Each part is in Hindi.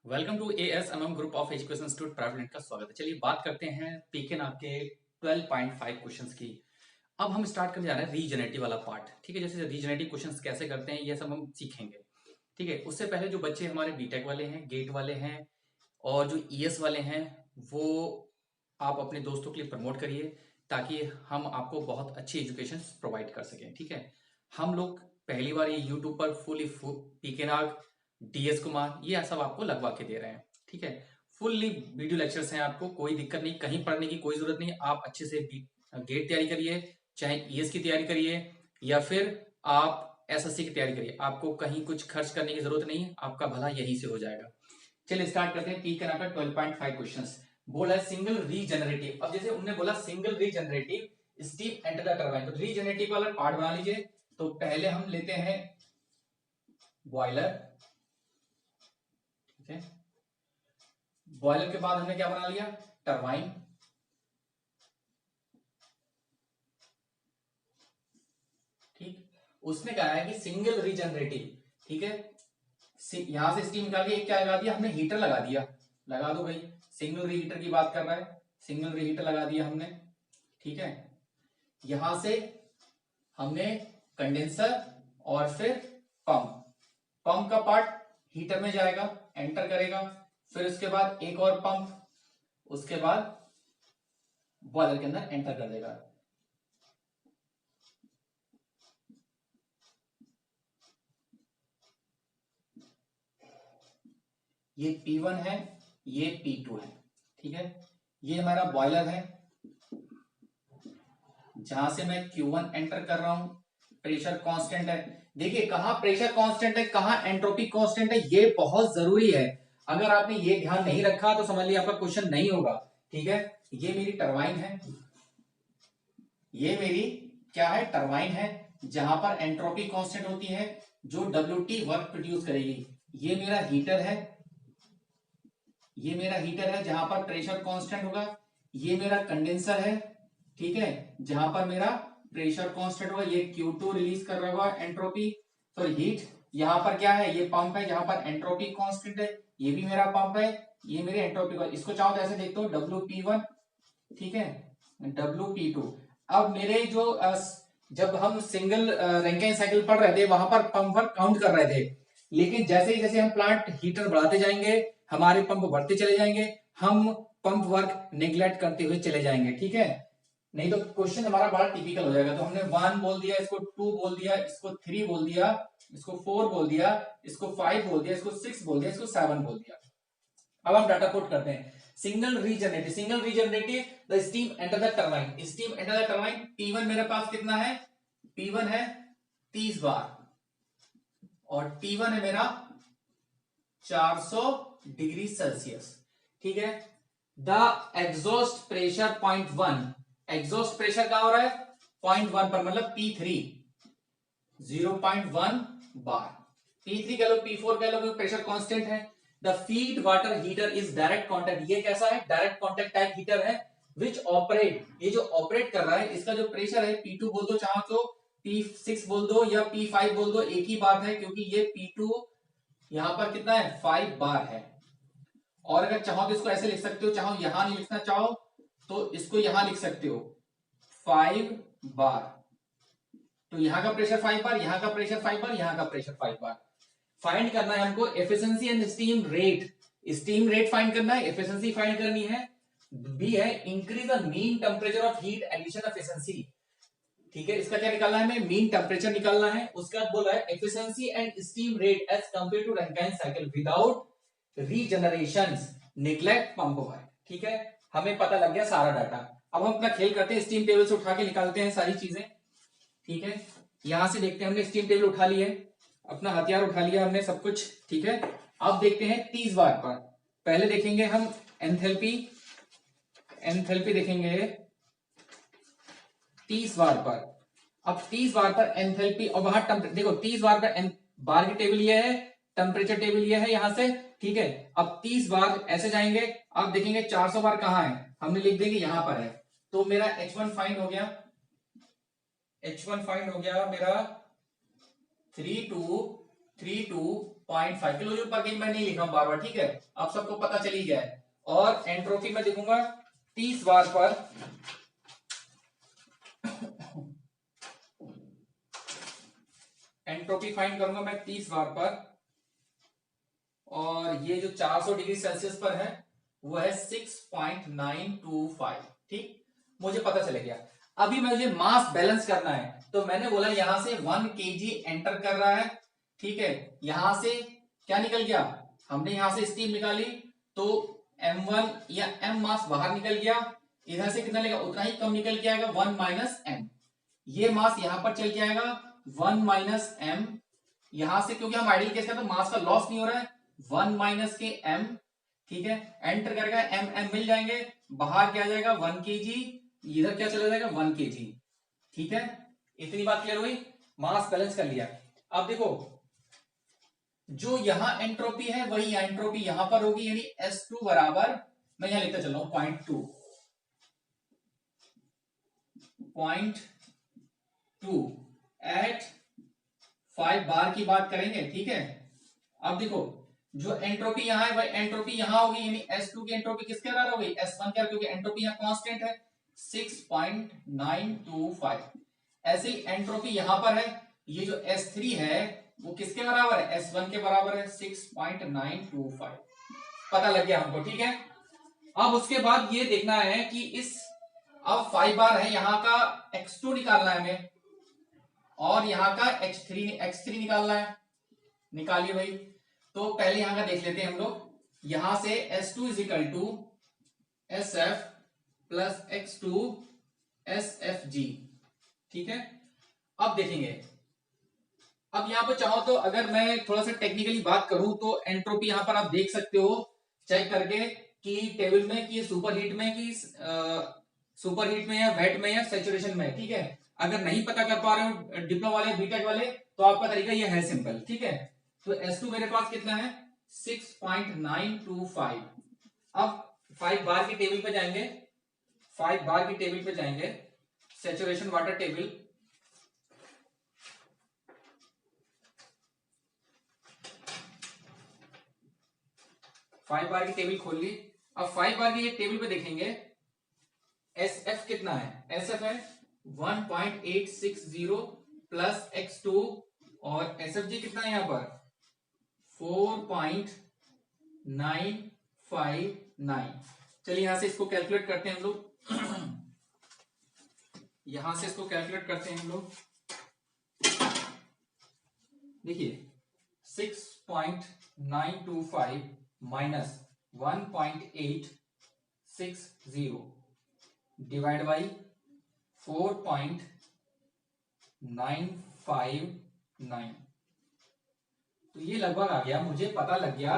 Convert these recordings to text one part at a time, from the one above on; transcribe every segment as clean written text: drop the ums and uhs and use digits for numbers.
Welcome to ASMM group of education institute private limited का स्वागत है। चलिए बात करते हैं पीके आपके 12.5 क्वेश्चंस की। अब हम स्टार्ट करने जा रहे हैं रीजनरेटिव वाला पार्ट। ठीक है, जैसे रीजनरेटिव क्वेश्चंस कैसे करते हैं ये सब हम सीखेंगे। ठीक है, उससे पहले जो बच्चे हमारे बीटेक वाले हैं, गेट वाले हैं और जो ईएस वाले हैं, वो आप अपने दोस्तों के लिए प्रमोट करिए ताकि हम आपको बहुत अच्छी एजुकेशन प्रोवाइड कर सकें। ठीक है, हम लोग पहली बार ये यूट्यूब पर फुली पीके नाग, डीएस कुमार, ये सब आपको लगवा के दे रहे हैं। ठीक है, फुल्ली वीडियो लेक्चर्स हैं, आपको कोई दिक्कत नहीं, कहीं पढ़ने की कोई जरूरत नहीं। आप अच्छे से गेट तैयारी करिए, चाहे ईएस की तैयारी करिए या फिर आप एसएससी की तैयारी करिए, आपको कहीं कुछ खर्च करने की जरूरत नहीं है, आपका भला यहीं से हो जाएगा। चलिए स्टार्ट करते हैं। पीके नाग का 12.5 क्वेश्चन बोला है सिंगल रीजनरेटिव। अब जैसे उन्होंने बोला single regenerative steam enter the turbine, तो रीजनरेटिव वाला पार्ट बना लीजिए। तो पहले हम लेते हैं बॉयलर। ठीक है, बॉयलर के बाद हमने क्या बना लिया, टरबाइन। ठीक, उसने कहा है कि सिंगल रीजनरेटिव। ठीक है, यहां से स्टीम निकाल के एक क्या लगा दिया हमने, हीटर लगा दिया। लगा दो भाई, सिंगल रीहीटर की बात कर रहा है, सिंगल रीहीटर लगा दिया हमने। ठीक है, यहां से हमने कंडेंसर और फिर पंप। पंप का पार्ट हीटर में जाएगा, एंटर करेगा, फिर उसके बाद एक और पंप, उसके बाद बॉयलर के अंदर एंटर कर देगा। ये P1 है, ये P2 है। ठीक है, ये हमारा बॉयलर है जहां से मैं Q1 एंटर कर रहा हूं। प्रेशर कांस्टेंट है, देखिए कहां प्रेशर कांस्टेंट है, कहां एंट्रोपी कांस्टेंट है, ये बहुत जरूरी है। अगर आपने ये ध्यान नहीं रखा तो समझ लिया आपका क्वेश्चन नहीं होगा। ठीक है, ये मेरी टरबाइन है, ये मेरी क्या है, टरबाइन है, जहां पर एंट्रोपी कांस्टेंट होती है जो WT वर्क प्रोड्यूस करेगी। ये मेरा हीटर है, ये मेरा हीटर है जहां पर प्रेशर कांस्टेंट होगा। ये मेरा कंडेंसर है, ठीक है, जहां पर मेरा प्रेशर कांस्टेंट होगा। ये Q2 रिलीज कर रहा होगा एंट्रोपी, सॉरी हीट। यहां पर क्या है, ये पंप है जहां पर एंट्रोपी कांस्टेंट है, ये भी मेरा पंप है, ये मेरे एंट्रोपी, इसको चाहो तो ऐसे देखते हो WP1। ठीक है, WP2। अब मेरे जो जब हम सिंगल रैंकिन साइकिल पढ़ रहे थे वहां पर पंप वर्क काउंट कर रहे थे, लेकिन जैसे ही जैसे हम प्लांट हीटर बढ़ाते जाएंगे हमारे पंप बढ़ते चले जाएंगे, हम पंप वर्क नेग्लेक्ट करते हुए चले जाएंगे। ठीक है, नहीं तो क्वेश्चन हमारा बड़ा टिपिकल हो जाएगा। तो हमने 1 बोल दिया, इसको 2 बोल दिया, इसको 3 बोल दिया, इसको 4 बोल दिया, इसको 5 बोल दिया, इसको 6 बोल दिया, इसको 7 बोल दिया। अब हम डाटा पुट करते हैं। Single regenerative, single regenerative the steam enter the turbine, steam enter the turbine. P1 मेरे पास कितना है, P1 है 30 बार और T1 है मेरा 400 डिग्री सेल्सियस। ठीक है, the exhaust pressure 0.1, exhaust pressure क्या हो रहा है 0.1 पर, मतलब P3 0.1 बार। P3 कह लो, P4 कह लो, प्रेशर कांस्टेंट है। The feed water heater is direct contact, ये कैसा है, डायरेक्ट कॉन्टैक्ट टाइप हीटर है। विच ऑपरेट, ये जो ऑपरेट कर रहा है इसका जो प्रेशर है P2 बोल दो, चाहो तो P6 बोल दो या P5 बोल दो, एक ही बात है, क्योंकि ये P2 यहां पर कितना है 5 बार है। और अगर चाहो तो इसको ऐसे लिख सकते हो, चाहो यहां नहीं लिखना चाहो तो इसको यहां लिख सकते हो 5 बार। तो यहां का प्रेशर 5 बार, यहां का प्रेशर 5 बार, यहां का प्रेशर 5 बार। फाइंड करना है हमको efficiency and steam rate. Steam rate find करना है, एफिशिएंसी फाइंड करनी है। बी है increase the mean temperature of heat addition efficiency. ठीक है, इसका क्या निकालना है, हमें मीन टेम्परेचर निकालना है। उसके बाद बोला है efficiency and steam rate as compare to Rankine cycle without regeneration, neglect pump work. ठीक है, हमें पता लग गया सारा डाटा। अब हम अपना खेल करते हैं, स्टीम टेबल से उठा के निकालते हैं सारी चीजें। ठीक है, यहां से देखते हैं, हमने स्टीम टेबल उठा ली है, अपना हथियार उठा लिया हमने सब कुछ। ठीक है, अब देखते हैं 30 बार पर। पहले देखेंगे हम एंथैल्पी, एंथैल्पी देखेंगे 30 बार पर। अब 30 बार पर एंथैल्पी और वहां देखो 30 बार पर बार की टेबल ये है, टेम्परेचर टेबल ये है यहां से। ठीक है, अब 30 बार ऐसे जाएंगे, अब देखेंगे 400 बार कहां है, हमने लिख देंगे यहां पर है। तो मेरा H1 फाइंड हो गया, H1 फाइंड हो गया मेरा 32 32.5 किलो जूल पर केजी। मैं नहीं लिख रहा हूं बार बार, ठीक है, अब सबको पता चल ही गया है। और एंट्रोपी में देखूंगा 30 बार पर, एंट्रोपी फाइंड करूंगा मैं 30 बार पर, और ये जो 400 डिग्री सेल्सियस पर है वो है 6.925। ठीक, मुझे पता चल गया। अभी मुझे मास बैलेंस करना है, तो मैंने बोला यहां से 1 केजी एंटर कर रहा है, ठीक है, यहां से क्या निकल गया, हमने यहां से स्टीम निकाली तो m1 या m मास बाहर निकल गया, इधर से कितना लेगा उतना ही कम निकल के आएगा 1 माइनस m, ये मास यहां पर चल के आएगा 1 माइनस m, यहां से क्योंकि हम आइडियल केस का तो मास का लॉस नहीं हो रहा है, 1 माइनस के m, ठीक है, एंटर करेगा m m मिल जाएंगे, बाहर क्या जाएगा 1 केजी, इधर क्या चला जाएगा 1 केजी, ठीक है, इतनी बात क्लियर हुई, मास बैलेंस कर लिया। अब देखो जो यहां एंट्रोपी है वही एंट्रोपी यहां पर होगी, यानी S2 बराबर, मैं यहां लिखता चल रहा हूं 0.2 एट 5 बार की बात करेंगे, ठीक है। अब देखो जो एंट्रोपी यहां है वही एंट्रोपी यहां होगी, यानी S2 की एंट्रोपी किसके बराबर होगी S1 के, क्योंकि एंट्रोपी यहां कांस्टेंट है 6.925। ऐसे ही एंट्रोपी यहां पर है, ये जो S3 है वो किसके बराबर है S1 के बराबर है 6.925, पता लग गया हमको, ठीक है। अब उसके बाद ये देखना है कि इस, अब 5 बार है, यहां का x2 निकालना है हमें, और यहां का x3 निकालना है, निकालिए भाई। तो पहले यहां का देख लेते हैं हम लोग, यहां से S2 is equal to SF plus x2 SFG, ठीक है। अब देखेंगे, अब यहां पर चाहो तो अगर मैं थोड़ा सा टेक्निकली बात करूं तो एंट्रोपी यहां पर आप देख सकते हो चेक करके कि टेबल में कि सुपर हीट में कि सुपर हीट में या वेट में या सैचुरेशन में, ठीक है। अगर नहीं पता कर पा रहे हो डिप्लोमा वाले बीटेक वाले तो आपका तरीका ये है सिंपल, ठीक है। तो S2 मेरे पास कितना है 6.925। अब 5 बार की टेबल पे जाएंगे, 5 बार की टेबल पे जाएंगे, सैचुरेशन वाटर टेबल, फाइव बार की टेबल खोल ली। अब 5 बार की ये टेबल पे देखेंगे SF कितना है, SF है 1.860 प्लस x2, और SFG कितना है यहां पर 4.959। चलिए यहां से इसको कैलकुलेट करते हैं हम लोग, यहां से इसको कैलकुलेट करते हैं हम लोग, देखिए 6.925 माइनस 1.860 डिवाइड बाई 4.959, तो ये लगभग आ गया, मुझे पता लग गया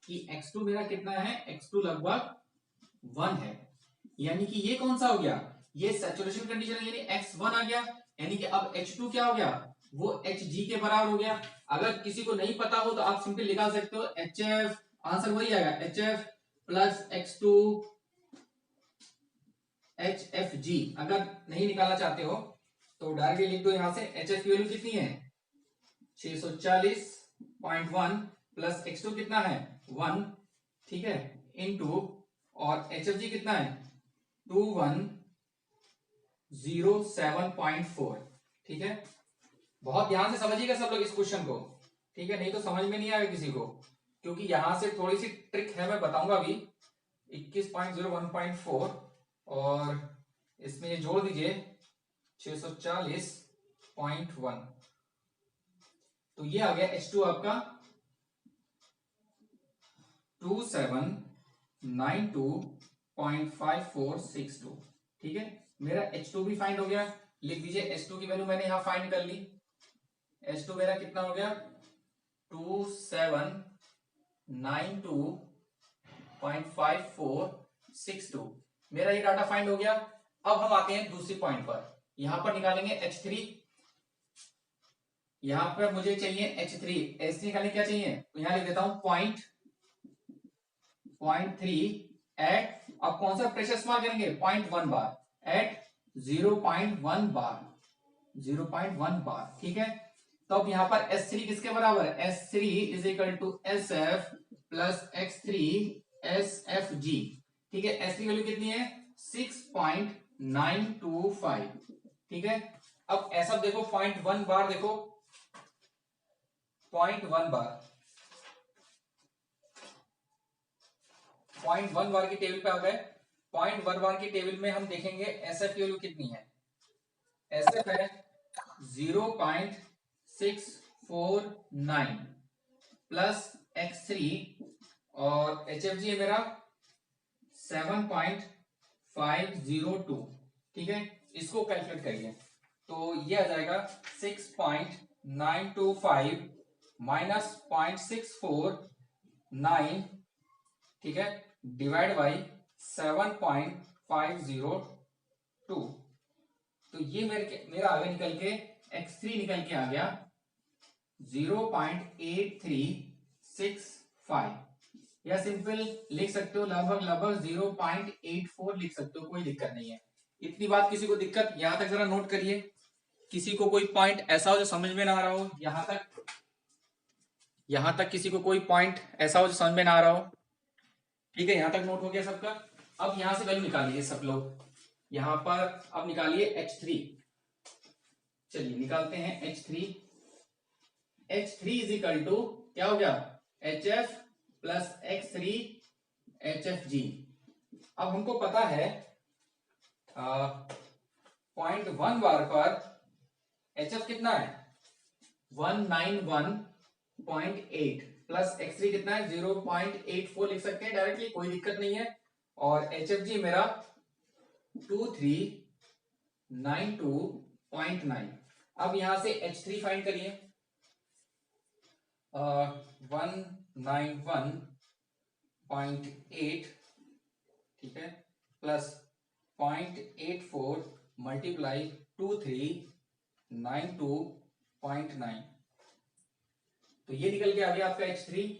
कि x2 मेरा कितना है, x2 लगभग 1 है, यानी कि ये कौन सा हो गया, ये सैचुरेशन कंडीशन यानी x1 आ गया, यानी कि अब h2 क्या हो गया वो hg के बराबर हो गया। अगर किसी को नहीं पता हो तो आप सिंपल निकाल सकते हो hf, आंसर वही आएगा hf प्लस x2 hfg। अगर नहीं निकालना चाहते हो तो डायरेक्टली लिख दो, यहां से hf की वैल्यू कितनी है 640.1 प्लस x2 कितना है 1, ठीक है, इनटू, और hfg कितना है 2107.4, ठीक है। बहुत ध्यान से समझिएगा सब लोग इस क्वेश्चन को, ठीक है, नहीं तो समझ में नहीं आएगा किसी को, क्योंकि यहां से थोड़ी सी ट्रिक है, मैं बताऊंगा अभी। 21.01.4 और इसमें ये जोड़ दीजिए 640.1, तो ये आ गया H2 आपका 2792.5462, ठीक है। मेरा H2 भी फाइंड हो गया, लिख दीजिए H2 की वैल्यू मैंने यहां फाइंड कर ली, H2 मेरा कितना हो गया 2792.5462, मेरा ये डाटा फाइंड हो गया। अब हम आते हैं दूसरी पॉइंट पर, यहां पर निकालेंगे H3, यहां पर मुझे चाहिए H3, H3 निकालने क्या चाहिए, तो यहां लिख देता हूं 0.3 एट, अब कौन सा प्रेशर इस्तेमाल करेंगे 0.1 बार एट 0.1 बार, 0.1 बार, ठीक है। तो अब यहाँ पर S3 किसके बराबर है, S3 is equal to SF plus X3 SFG। ठीक है, S3 वैल्यू कितनी है 6.925। ठीक है, अब ऐसा देखो 0.1 बार, देखो 0.1 बार, 0.1 बार की टेबल पे आ गए। 0.1 बार की टेबल में हम देखेंगे एसएफ की वैल्यू कितनी है। एसएफ है 0.649 प्लस x3 और HFG है मेरा 7.502। ठीक है, इसको कैलकुलेट करिए तो ये आ जाएगा 6.925 माइनस 0.649, ठीक है, डिवाइड बाई 7.502। तो ये मेरा आगे निकल के x3 निकल के आ गया 0.8365, या सिंपल लिख सकते हो लगभग 0.84 लिख सकते हो, कोई दिक्कत नहीं है। इतनी बात किसी को दिक्कत, यहां तक जरा नोट करिए। किसी को कोई पॉइंट ऐसा हो जो समझ में ना आ रहा हो, यहां तक किसी को कोई पॉइंट ऐसा हो जो समझ में ना आ रहा हो। ठीक है, यहां तक नोट हो गया सबका। अब यहां से वैल्यू निकालिए सब लोग, यहां पर अब निकालिए H3। चलिए निकालते हैं H3। H3 is equal to क्या हो गया HF प्लस X3 HFG। अब हमको पता है 0.1 बार पर HF कितना है 191.8 प्लस x3 कितना है 0.84 लिख सकते हैं डायरेक्टली, कोई दिक्कत नहीं है। और HFG मेरा 2392.9। अब यहां से H3 फाइंड करिए। 191.8, ठीक है, प्लस 0.84 मल्टीप्लाई 2392.9, तो ये निकल के आ गया आपका H3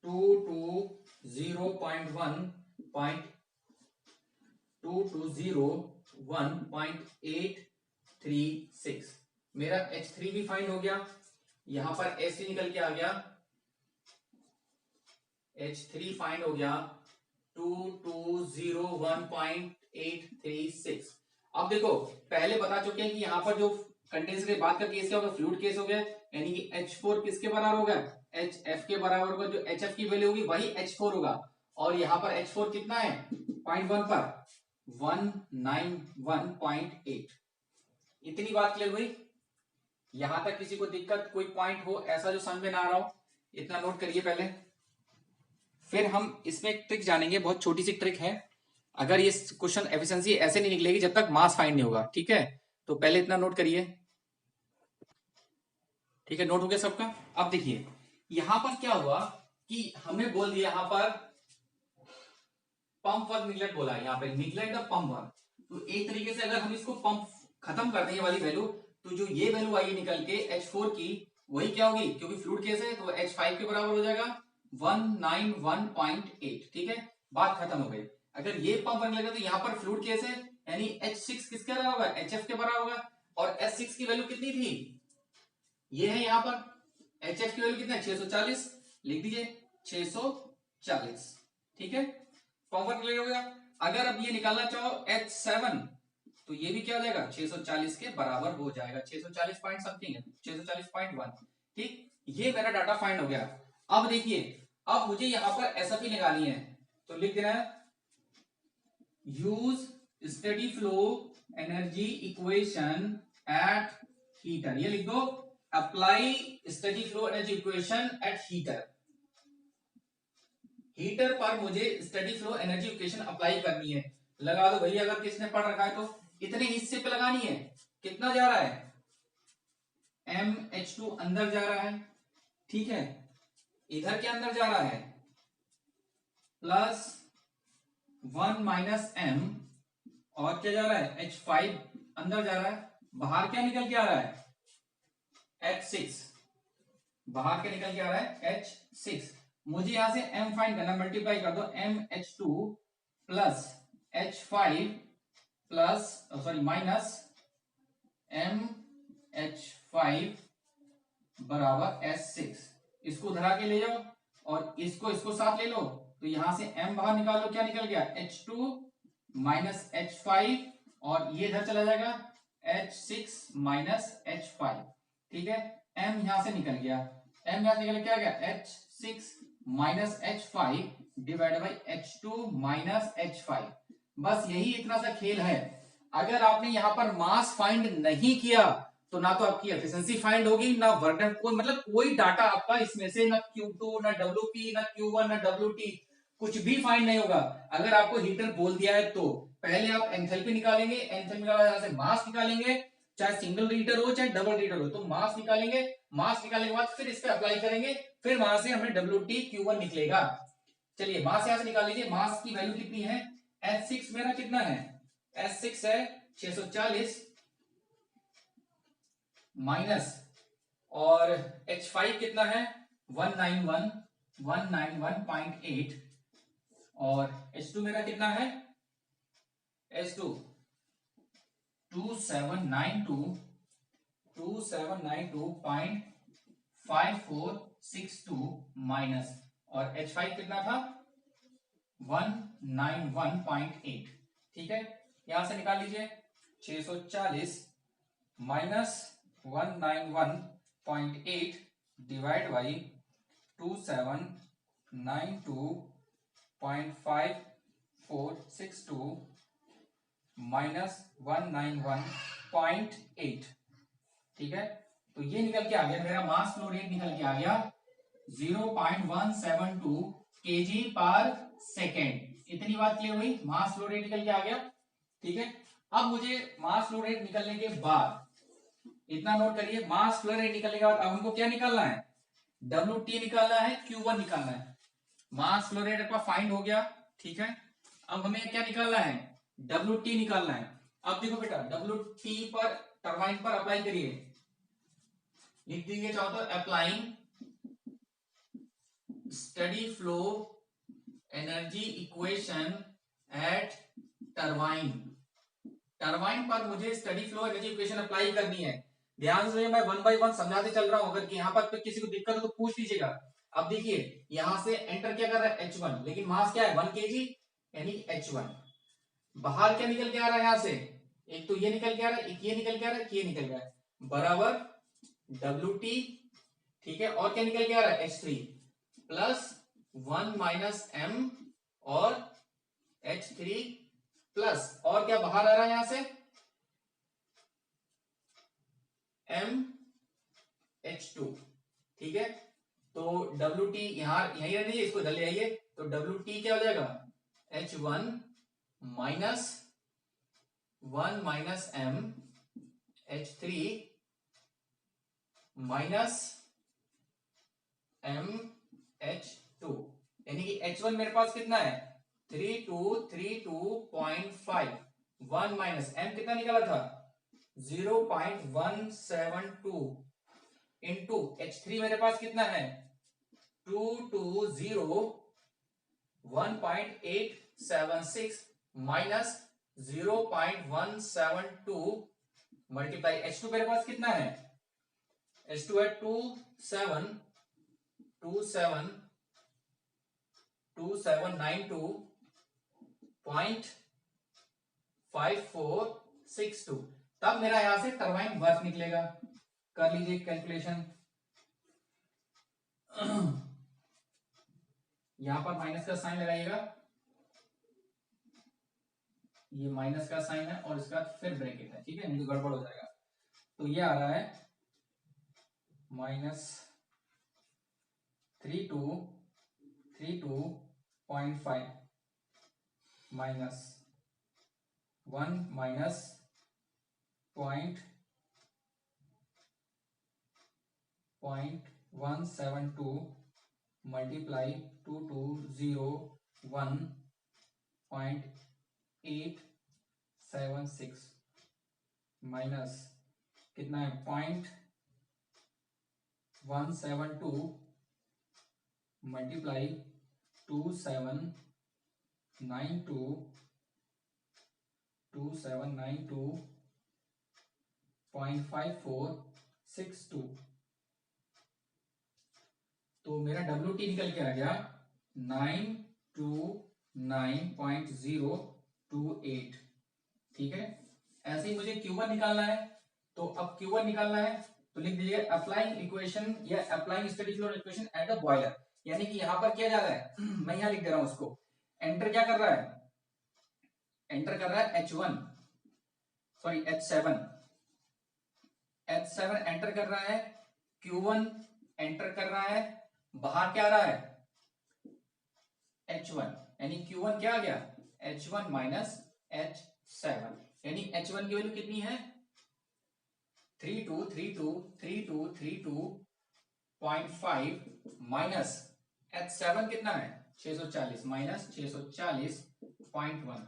220.836। मेरा H3 भी फाइंड हो गया। यहां पर S3 निकल के आ गया, H3 फाइंड हो गया 2201.836। अब देखो पहले बता चुके हैं कि यहां पर जो कंडेंसर के बाद का केस क्या होगा, फ्लूइड केस हो गया, यानी कि H4 किसके बराबर होगा HF के बराबर होगा। जो HF की वैल्यू होगी वही H4 होगा। और यहां पर H4 कितना है 0.1 पर 191.8। इतनी बात क्लियर हुई। यहां तक किसी को दिक्कत कोई पॉइंट हो ऐसा जो समझ में ना आ रहा हो, इतना नोट करिए पहले। फिर हम इसमें एक ट्रिक जानेंगे, बहुत छोटी सी ट्रिक है। अगर ये क्वेश्चन एफिशिएंसी ऐसे नहीं निकलेगी जब तक मास फाइंड नहीं होगा। ठीक है, तो पहले इतना नोट करिए। ठीक है, नोट हो गया सबका। अब देखिए यहां पर क्या हुआ कि हमने बोल दिया यहां पर पंप वर्क निगलेक्ट बोला है, यहाँ पे निगलेक्ट द पंप वर्क। तो एक तरीके से अगर हम इसको पंप खत्म कर दें ये वाली वैल्यू, तो जो ये वैल्यू आई निकल के H4 की वही क्या होगी, क्योंकि फ्लूइड केस है तो H5 के बराबर हो जाएगा 191.8। ठीक है, बात खत्म हो गई। अगर ये पंप वर्क लगेगा तो यहाँ पर फ्लूइड केस है, यानी H6 किसके बराबर होगा HF के बराबर होगा। और H6 की वैल्यू कितनी थी, ये है यहाँ पर HF की वैल्यू कितना है 640, लिख दीजिए 640। ठीक है, पंप वर्क क्लियर हो गया। अगर अब ये निकालना चाहो H7 तो ये भी क्या हो जाएगा 640 के बराबर हो जाएगा, 640 पॉइंट समथिंग है, 640.1। ठीक, ये मेरा डाटा फाइंड हो गया। अब देखिए अब मुझे यहां पर एसएफई निकालनी है, तो लिख देना है use steady flow energy equation at heater. ये लिख दो apply steady flow energy equation at heater. Heater पर मुझे steady flow energy equation apply करनी है। लगा दो भैया, अगर किसने पढ़ रखा है तो इतने हिस्से पे लगानी है। कितना जा रहा है MH2 अंदर जा रहा है, ठीक है, इधर के अंदर जा रहा है प्लस 1 माइनस M, और क्या जा रहा है H5 अंदर जा रहा है, बाहर क्या निकल के आ रहा है H6, बाहर क्या निकल के आ रहा है H6। मुझे यहां से M फाइंड करना, मल्टीप्लाई कर दो MH2 plus H5 plus sorry minus M H5 बराबर H6। इसको उधर आके ले जाओ और इसको साथ ले लो, तो यहां से m बाहर निकालो, क्या निकल गया H2 माइनस H5, और ये इधर चला जाएगा H6 माइनस H5। ठीक है, m यहां से निकल गया, m यहां से निकल क्या गया H6 minus H5 divide by H2 minus H5। बस यही इतना सा खेल है। अगर आपने यहां पर मास फाइंड नहीं किया तो ना तो आपकी एफिशिएंसी फाइंड होगी, ना वर्क डन, कोई मतलब कोई डाटा आपका इसमें से ना Q2 ना WP ना Q1 ना WT कुछ भी फाइंड नहीं होगा। अगर आपको हीटर बोल दिया है तो पहले आप एंथैल्पी निकालेंगे, एंथैल्पी निकालने यहां से मास निकालेंगे, चाहे सिंगल रीडर हो चाहे डबल रीडर हो, तो मास निकालेंगे, मास निकालने के बाद फिर इस पे अप्लाई करेंगे, फिर वहां से हमें WT Q1 निकलेगा। चलिए मास यहां से निकाल लीजिए, मास की वैल्यू कितनी है, H6 मेरा कितना है, H6 है 640 माइनस, और H5 कितना है 191.8, और H2 मेरा कितना है H2 2792.5462 माइनस, और H5 कितना था 191.8। ठीक है, यहां से निकाल लीजिए 640 माइनस 191.8 डिवाइड बाई 2792.5462 माइनस 191.8। ठीक है, तो ये निकल के आ गया, मेरा मास फ्लो रेट निकल के आ गया 0.172 kg पर सेकेंड। इतनी बात क्लियर हुई, मास फ्लो रेट निकल के आ गया। ठीक है, अब मुझे मास फ्लो रेट निकलने के बाद इतना नोट करिए, मास फ्लो रेट निकलने के बाद अब हमको क्या निकालना है, WT निकालना है, Q1 निकालना है। मास फ्लो रेट आपका फाइंड हो गया। ठीक है, अब हमें क्या निकालना है, WT निकालना है। अब देखो बेटा, WT पर टरबाइन पर अप्लाई करिए, लिख दीजिए चाहो तो applying steady flow energy equation at turbine. Turbine पर मुझे steady flow energy equation apply करनी है। ध्यान से मैं वन बाय वन समझाते चल रहा हूं, अगर यहाँ पर तो किसी को दिक्कत हो तो पूछ लीजिएगा। अब देखिए यहां से एंटर क्या कर रहा है H1, लेकिन मास क्या है 1 kg, यानी H1। बाहर क्या निकल के आ रहा है, यहां से एक तो ये निकल के आ रहा है, एक ये निकल के आ रहा है, ये निकल गया है, बराबर WT। ठीक है, और क्या निकल के आ रहा है H3 प्लस 1 माइनस M, और H3 प्लस, और क्या बाहर आ रहा है यहां से MH2। ठीक है, तो WT यहीं रहने दीजिए, इसको इधर ले आइए, तो WT क्या हो जाएगा H1 minus 1 minus M H3 minus MH2, यानी कि H1 मेरे पास कितना है 3232.5, 1 माइनस M कितना निकला था 0.172 इंटू H3 मेरे पास कितना है 220.1.876 माइनस 0.172 मल्टीप्लाई H2 मेरे पास कितना है, H2 है 2792.5462, तब मेरा यहां से टरबाइन वर्क निकलेगा। कर लीजिए कैलकुलेशन। यहां पर माइनस का साइन लगाइएगा, ये माइनस का साइन है और इसका फिर ब्रैकेट है, ठीक है, नहीं तो गड़बड़ हो जाएगा। तो ये आ रहा है minus 3232.5 minus 1 minus 0.172 multiply 2201.876 minus कितना है 0.172 मल्टीप्लाई 2792 0.5462। तो मेरा WT निकल के आ गया 929.028। ठीक है, ऐसे ही मुझे Q1 निकालना है। तो अब Q1 निकालना है तो लिख दीजिए अप्लाइंग इक्वेशन या applying steady flow equation at a boiler. यानी कि यहां पर क्या जा रहा है मैं यहां लिख दे रहा हूं उसको। एंटर क्या कर रहा है, एंटर कर रहा है H1 सॉरी H7 एंटर कर रहा है, Q1 एंटर कर रहा है, बाहर क्या आ रहा है H1, यानी Q1 क्या आ गया H1 माइनस H7, यानी H1 की वैल्यू कितनी है 32323232.5 माइनस H7 कितना है 640 माइनस 640.1।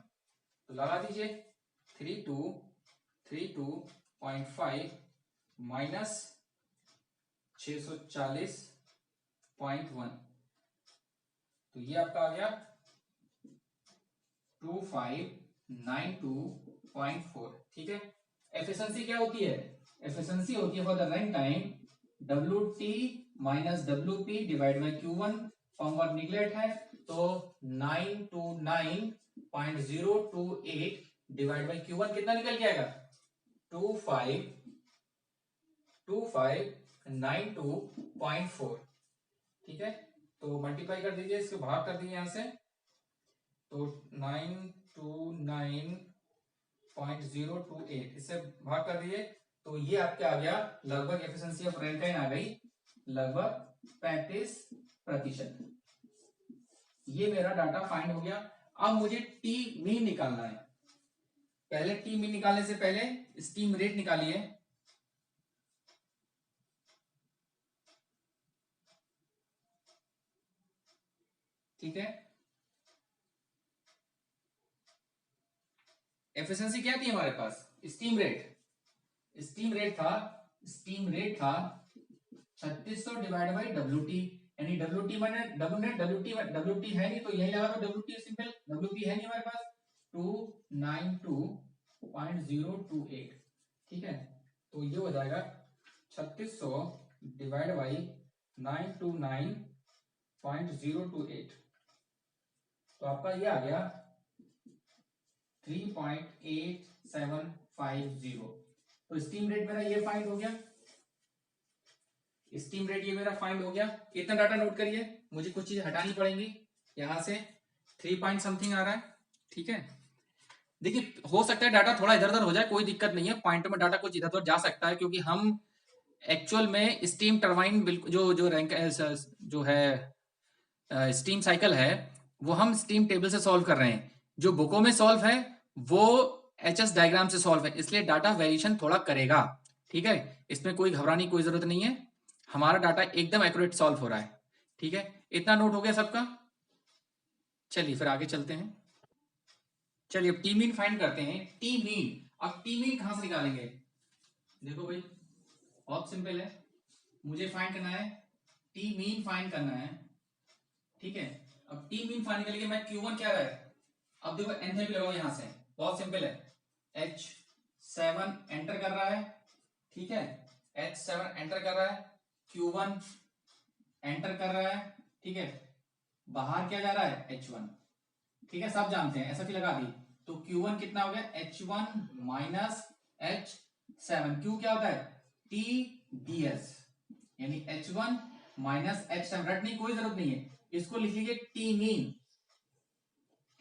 तो लगा दीजिए 3232.5 माइनस 640.1। तो ये आपका आ गया 2592.4। ठीक है, एफिशिएंसी क्या होती है, एफिशिएंसी होती है for the run time WT minus WP divide by Q1। Form work neglect है तो 929.028 डिवाइड बाय Q1 कितना निकल के आएगा 2592.4। ठीक है, तो मल्टीप्लाई कर दीजिए, इसको भाग कर दीजिए यहां से, तो 929.028 इससे भाग कर दिए तो ये आपके आ गया लगभग एफिशिएंसी ऑफ रैंकाइन आ गई लगभग 35%। ये मेरा डाटा फाइंड हो गया। अब मुझे टी मीन निकालना है। पहले टी मीन निकालने से पहले स्टीम रेट निकालिए। ठीक है, एफिशिएंसी क्या थी हमारे पास स्टीम रेट, स्टीम रेट था 3600 डिवाइड बाई WT, यानी WT मैंने WT है नहीं तो यही लगा दो WT सिंपल, WT है नहीं हमारे पास 292.028। ठीक है, तो ये हो जाएगा 3600 डिवाइड बाई 929.028। तो आपका ये आ गया 3.8750। तो स्टीम रेट मेरा ये फाइंड हो गया, स्टीम रेट ये मेरा फाइंड हो गया। इतना डाटा नोट करिए, मुझे कुछ चीजें हटानी पड़ेंगी। यहां से 3 पॉइंट समथिंग आ रहा है। ठीक है, देखिए हो सकता है डाटा थोड़ा इधर उधर हो जाए, कोई दिक्कत नहीं है, पॉइंट में डाटा कुछ इधर उधर जा सकता है क्योंकि हम एक्चुअल में स्टीम टरबाइन बिल्कुल जो रैंक जो है स्टीम साइकिल है वो हम स्टीम टेबल से सॉल्व कर रहे हैं। जो बुकों में सॉल्व है वो HS डायग्राम से सॉल्व है, इसलिए डाटा वेरिएशन थोड़ा करेगा। ठीक है, इसमें कोई घबराने की कोई जरूरत नहीं है, हमारा डाटा एकदम एक्यूरेट सॉल्व हो रहा है। ठीक है, इतना नोट हो गया सबका। चलिए फिर आगे चलते हैं। चलिए अब टी मीन फाइंड करते हैं। टी मीन, अब टी मीन कहां से निकालेंगे, देखो भाई बहुत सिंपल है, मुझे फाइंड करना है टी मीन फाइंड करना है। ठीक है, अब टी मीन फाइंड करने के लिए मैं Q1 क्या है, अब देखो एंथैल्पी लगाओ यहां से, बहुत सिंपल है, H7 एंटर कर रहा है। ठीक है, H7 एंटर कर रहा है, Q1 एंटर कर रहा है। ठीक है, बाहर क्या जा रहा है H1। ठीक है, सब जानते हैं, ऐसा भी लगा दी। तो Q1 कितना हो गया H1 माइनस H7। Q क्या होता है TDS, यानी H1 माइनस H7, रटने की कोई जरूरत नहीं है, इसको लिख लीजिए टी मीन।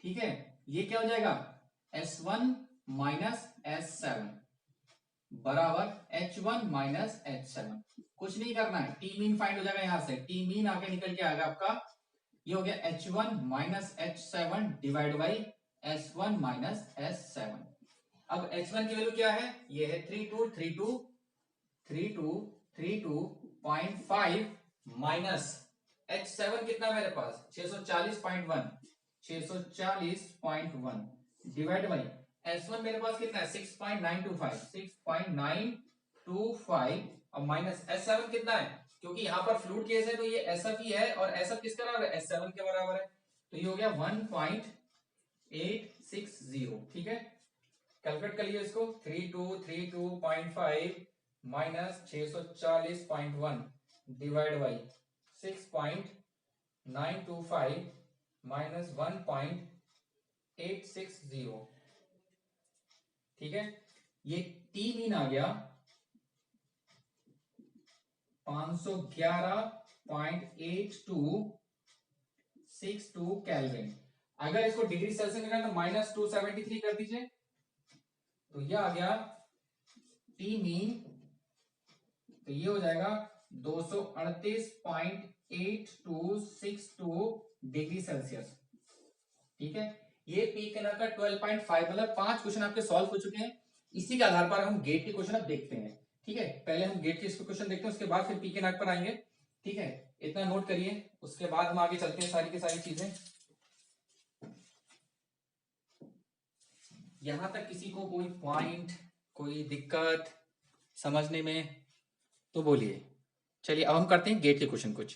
ठीक है, ये क्या हो जाएगा S1 माइनस S7 बराबर H1 माइनस H7। कुछ नहीं करना है, टी मीन फाइंड हो जाएगा यहां से, टी मीन आके निकल के आएगा आपका, ये हो गया H1 minus H7 divide by S1 minus S7। अब H1 की वैल्यू क्या है, ये है 3232.5 माइनस H7 कितना मेरे पास 640.1 डिवाइड बाई S1 मेरे पास कितना है 6.925 और माइनस S7 कितना है, क्योंकि यहां पर फ्लूइड केस है तो ये SF ही है और SF किसके बराबर है S7 के बराबर है, तो ये हो गया 1.860। ठीक है, कैलकुलेट कर लियो इसको, 3232.5 माइनस 640.1 डिवाइड बाई 6.925 माइनस 1.860। ठीक है, ये टी मीन आ गया 511.8262 केल्विन। अगर इसको डिग्री सेल्सियस में करना तो -273 कर दीजिए, तो ये आ गया टी मीन, तो ये हो जाएगा 238.8262 डिग्री सेल्सियस। ठीक है, ये पी के का 12.5, मतलब 5 क्वेश्चन आपके सॉल्व हो चुके हैं। इसी के आधार पर हम गेट के क्वेश्चन अब देखते हैं। ठीक है, पहले हम गेट के क्वेश्चन देखते हैं, उसके बाद फिर पी के नाक पर आएंगे। ठीक है, इतना नोट करिए, उसके बाद हम आगे चलते हैं सारी की सारी चीजें। यहां तक किसी को कोई पॉइंट, कोई दिक्कत समझने में तो बोलिए। चलिए अब हम करते हैं गेट के क्वेश्चन कुछ।